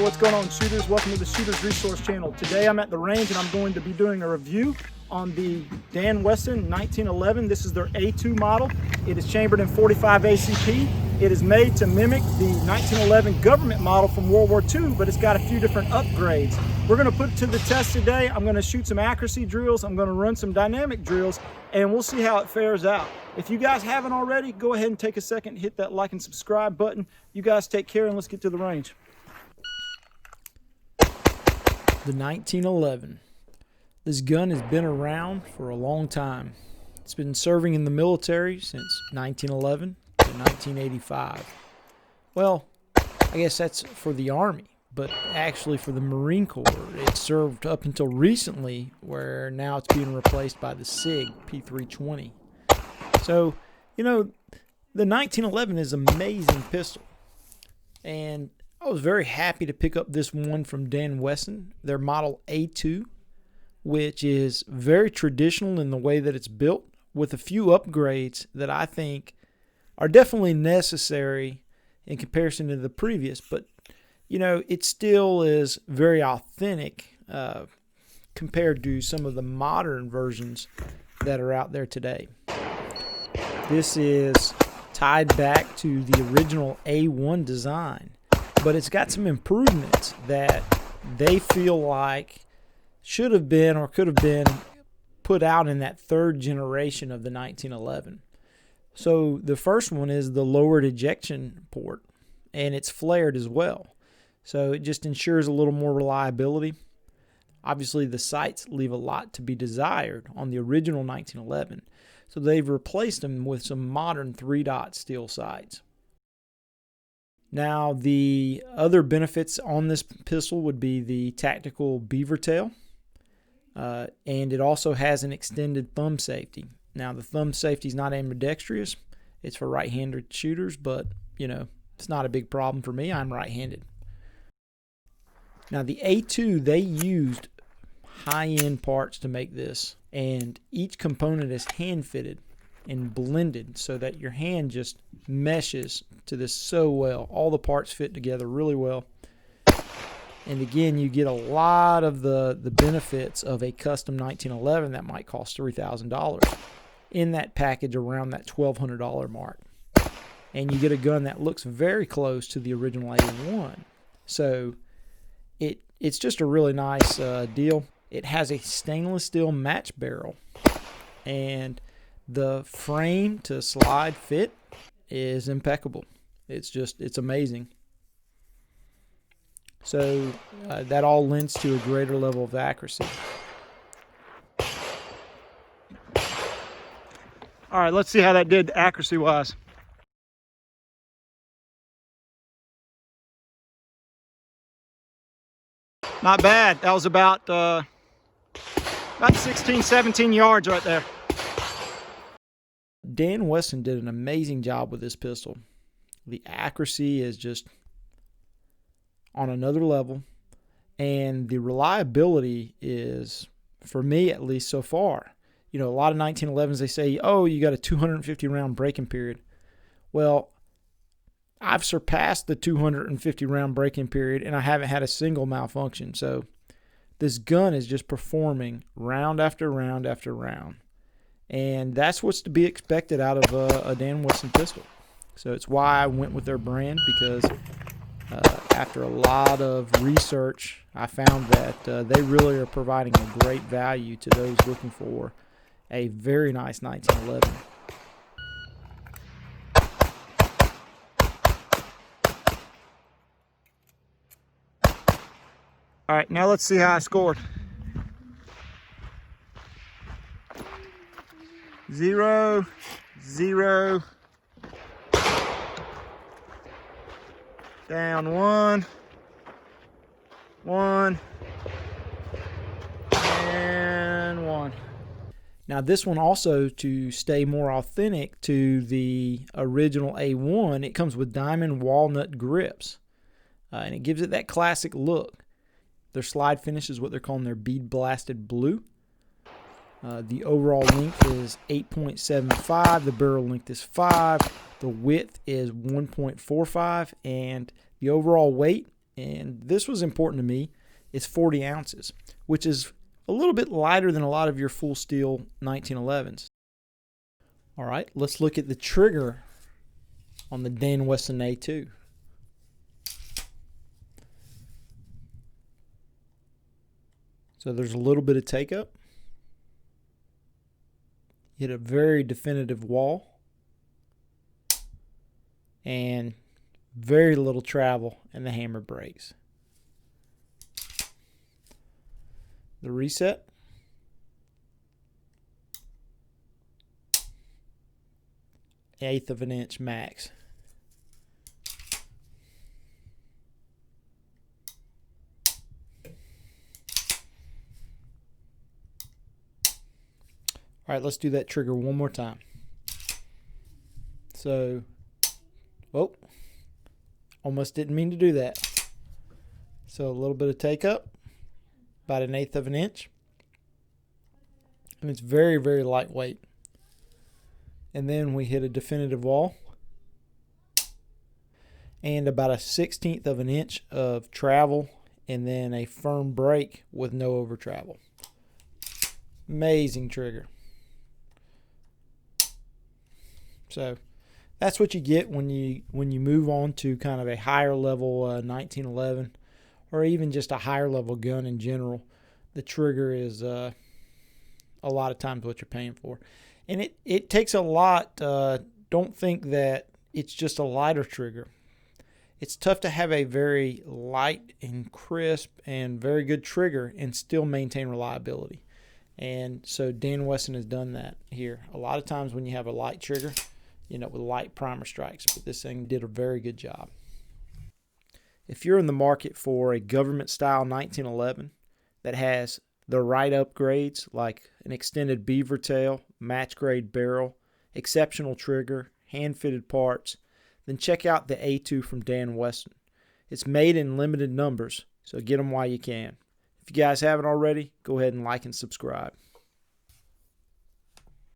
what's going on, shooters? Welcome to the Shooters Resource Channel. Today I'm at the range and I'm going to be doing a review on the Dan Wesson 1911. This is their A2 model. It is chambered in 45 ACP. It is made to mimic the 1911 government model from World War II, but it's got a few different upgrades. We're going to put it to the test today. I'm going to shoot some accuracy drills. I'm going to run some dynamic drills, and we'll see how it fares out. If you guys haven't already, go ahead and take a second, hit that like and subscribe button. You guys take care, and let's get to the range. The 1911. This gun has been around for a long time. It's been serving in the military since 1911 to 1985. Well, I guess that's for the Army, but actually for the Marine Corps. It served up until recently, where now it's being replaced by the SIG P320. So, you know, the 1911 is an amazing pistol. And I was very happy to pick up this one from Dan Wesson, their model A2, which is very traditional in the way that it's built, with a few upgrades that I think are definitely necessary in comparison to the previous. But, you know, it still is very authentic compared to some of the modern versions that are out there today. This is tied back to the original A1 design, but it's got some improvements that they feel like should have been or could have been put out in that third generation of the 1911. So the first one is the lowered ejection port, and it's flared as well. So it just ensures a little more reliability. Obviously, the sights leave a lot to be desired on the original 1911, so they've replaced them with some modern 3-dot steel sights. Now, the other benefits on this pistol would be the tactical beaver tail, and it also has an extended thumb safety. Now, the thumb safety is not ambidextrous. It's for right-handed shooters, but, you know, it's not a big problem for me. I'm right-handed. Now, the A2, they used high-end parts to make this, and each component is hand-fitted and blended so that your hand just meshes to this so well. All the parts fit together really well. And again, you get a lot of the benefits of a custom 1911 that might cost $3,000 in that package around that $1,200 mark. And you get a gun that looks very close to the original A1. So it's just a really nice deal. It has a stainless steel match barrel, and the frame to slide fit is impeccable. It's amazing. So that all lends to a greater level of accuracy. All right, let's see how that did accuracy-wise. Not bad. That was about 16, 17 yards right there. Dan Wesson did an amazing job with this pistol. The accuracy is just on another level, and the reliability is, for me at least so far, you know, a lot of 1911s, they say, oh, you got a 250 round break-in period. Well, I've surpassed the 250 round break-in period, and I haven't had a single malfunction. So this gun is just performing round after round after round, and that's what's to be expected out of a Dan Wesson pistol. So it's why I went with their brand, because after a lot of research, I found that they really are providing a great value to those looking for a very nice 1911. All right, now let's see how I scored. 0, 0, down 1, 1, and 1. Now this one also, to stay more authentic to the original A1, it comes with diamond walnut grips, and it gives it that classic look. Their slide finish is what they're calling their bead blasted blue. The overall length is 8.75. The barrel length is 5. The width is 1.45, and the overall weight and this was important to me, is 40 ounces, which is a little bit lighter than a lot of your full steel 1911s. All right, let's look at the trigger on the Dan Wesson A2. So there's a little bit of take up. You hit a very definitive wall. And very little travel, and the hammer breaks. The reset. Eighth of an inch max. All right, let's do that trigger one more time. So, whoa, almost didn't mean to do that. So a little bit of take up, about an eighth of an inch. And it's very, very lightweight. And then we hit a definitive wall. And about a 1/16 of an inch of travel, and then a firm break with no over travel. Amazing trigger. So that's what you get when you move on to kind of a higher level 1911, or even just a higher level gun in general. The trigger is a lot of times what you're paying for, and it takes a lot. Don't think that it's just a lighter trigger. It's tough to have a very light and crisp and very good trigger and still maintain reliability. And so Dan Wesson has done that here. A lot of times when you have a light trigger, with light primer strikes, but this thing did a very good job. If you're in the market for a government style 1911 that has the right upgrades like an extended beaver tail, match grade barrel, exceptional trigger, hand fitted parts, then check out the A2 from Dan Wesson. It's made in limited numbers, so get them while you can. If you guys haven't already, go ahead and like and subscribe.